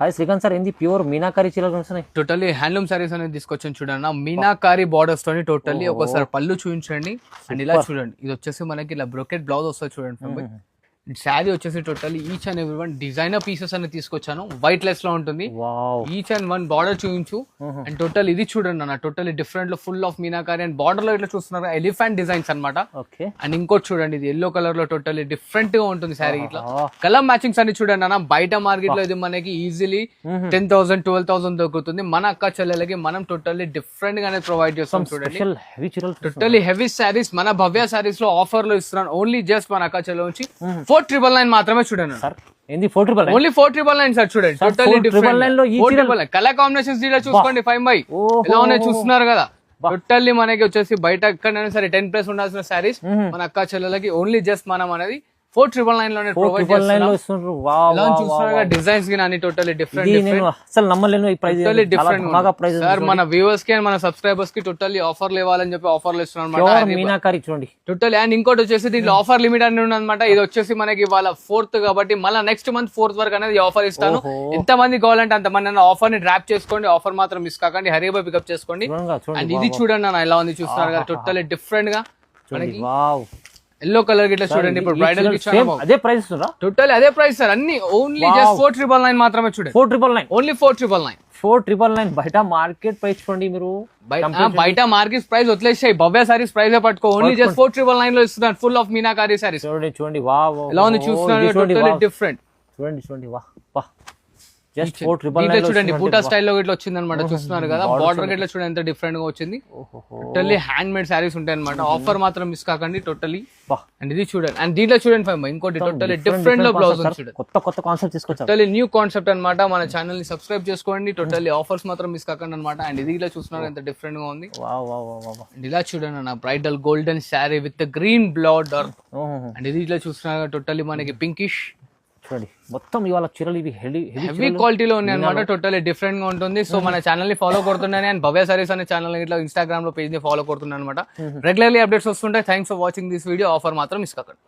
Hi Srikanth sir, ఏంది pure meenakari చీరలు వస్తున్నాయి? టోటల్లీ హ్యాండ్లూమ్ సారీస్ అనేది తీసుకొచ్చాను చూడండి. మీనాకారి బార్డర్స్ తోని టోటల్లీ ఒకసారి పళ్ళు చూపించండి. అండ్ ఇలా చూడండి, ఇది వచ్చేసి మనకి ఇలా బ్రోకెట్ బ్లౌజ్ వస్తుంది చూడండి. శారీ వచ్చేసి totally each and every one designer pieces అనేది తీసుకొచ్చాను. వైట్ లెస్ లో ఉంటుంది. ఈచ్ అండ్ వన్ బార్డర్ చూపించు. అండ్ టోటల్ ఇది చూడండి అన్న, టోటల్లీ డిఫరెంట్ లో full of meenakari and border లో ఇట్లా చూస్తున్నారు ఎలిఫెంట్ డిజైన్స్ అనమాట. అండ్ ఇంకోటి చూడండి, ఇది ఎల్లో కలర్ లో టోటల్లీ డిఫరెంట్ గా ఉంటుంది శారీ. ఇట్లా కలర్ మ్యాచింగ్స్ అన్ని చూడండి అన్న. బయట మార్కెట్ లో ఇది మనకి ఈజీలీ 10,000 12,000 దొరుకుతుంది. మన అక్క చెల్లెలకి మనం టోటల్లీ డిఫరెంట్ గానే ప్రొవైడ్ చేస్తాం చూడండి. టోటల్లీ హెవీ శారీస్ మన భవ్య శారీస్ లో ఆఫర్ లో ఇస్తున్నాను. ఓన్లీ జస్ట్ మన అక్క చెల్లెల నుంచి 4,999 మాత్రమే చూడండి. Only 4,999 sir. చూడండి టోటల్లీ డిఫరెంట్ కలర్ కాంబినేషన్స్ చూసుకోండి. 5 ఎలా ఉన్నాయి చూస్తున్నారు కదా. టోటల్లీ మనకి వచ్చేసి బయట ఎక్కడైనా సరే 10+ ఉండాల్సిన శారీస్ మన అక్క చెల్లెలకి ఓన్లీ జస్ట్ మనం అనేది 4,999 లోనే ప్రొవైడ్ చేస్తున్నాం. డిజైన్స్ కి అన్ని టోటల్లీ డిఫరెంట్. అసలు నమ్మలేను, ఈ ప్రైస్ టోటల్లీ డిఫరెంట్ సార్. మన వ్యూవర్స్ కి మన సబ్స్క్రైబర్స్ కి టోటల్లీ ఆఫర్లు ఇవ్వాలని చెప్పి ఆఫర్లు ఇస్తున్నాం మీనాకారి చూడండి టోటల్లీ. అండ్ ఇంకోటి వచ్చేసి దీంట్లో ఆఫర్ లిమిట్ అని ఉందన్నమాట. ఇది వచ్చేసి మనకి ఇవాళ 4th కాబట్టి మళ్ళీ నెక్స్ట్ మంత్ 4th వరకు అనేది ఆఫర్ ఇస్తాను. ఎంత మంది కావాలంటే అంత మంది ఆఫర్ ని డ్రాప్ చేసుకోండి. ఆఫర్ మాత్రం మిస్ కాకండి, హరీగా పికప్ చేసుకోండి. అండ్ ఇది చూడండి అన్న, ఎలా ఉంది చూస్తున్నారు కదా. టోటల్లీ డిఫరెంట్ గా మనకి ఎల్లో కలర్ గిట్లా చూడండి. ఇప్పుడు బ్రైడల్ కి అదే ప్రైస్ టోటల్ అదే ప్రైస్ సార్. అన్ని ఓన్లీ జస్ట్ 4,999 మాత్రమే చూడండి. 4,999 ఓన్లీ 4,999 బయట మార్కెట్ ప్రైస్ చూడండి మీరు. బయట మార్కెట్ ప్రైస్ వదిలేసాయి, భవ్య సారీస్ ప్రైస్ పట్టుకో. ఓన్లీ జస్ట్ 4,999 లో ఇస్తున్నాను ఫుల్ ఆఫ్ మీనాకారి సారీస్. చూడండి చూడండి, వావ్ ఎలా ఉంది చూస్తున్నారు. Totally different. చూడండి చూడండి, వాహ్. చూడండి బూటా స్టైల్లో ఇట్లా వచ్చింది అనమాట. చూస్తున్నారు కదా. బార్డర్ ఇట్లా చూడండి ఎంత డిఫరెంట్ గా వచ్చింది. టోటల్లీ హ్యాండ్ మేడ్ సారీస్ ఉంటాయి అనమాట. ఆఫర్ మాత్రం మిస్ కాకండి టోటల్లీ. అండ్ ఇది చూడండి. అండ్ దీంట్లో చూడండి ఇంకోటి టోటల్లీ డిఫరెంట్ లో బ్లౌజ్ చూడండి. కొత్త కాన్సెప్ట్ తీసుకొచ్చారు. టోటల్లీ న్యూ కాన్సెప్ట్ అనమాట. మన ఛానల్ ని సబ్స్క్రైబ్ చేసుకోండి. టోటల్లీ ఆఫర్స్ మాత్రం మిస్ కాకండి అనమాట. అండ్ ఇది ఇలా చూస్తున్నారు ఎంత డిఫరెంట్ గా ఉంది. అండ్ ఇలా చూడండి అన్న, bridal golden sari with green border. And ఇది ఇలా చూస్తున్నారు టోటల్లీ మనకి పింకిష్. చూడండి మొత్తం ఇవాళ చీరలు ఇవి హెవీ క్వాలిటీలో ఉన్నాయి అనమాట. టోటల్లీ డిఫరెంట్ గా ఉంటుంది. సో మన ఛానల్ ని ఫాలో కొడుతున్నాను. అండ్ భవ్య సారీస్ అనే ఛానల్ ఇట్లా ఇన్స్టాగ్రామ్ లో పేజ్ ని ఫాలో కొడుతున్నాను అనమాట. రెగ్యులర్లీ అప్డేట్స్ వస్తుంటాయి. Thanks for watching this video. Offer మాత్రం మిస్ కాకండి.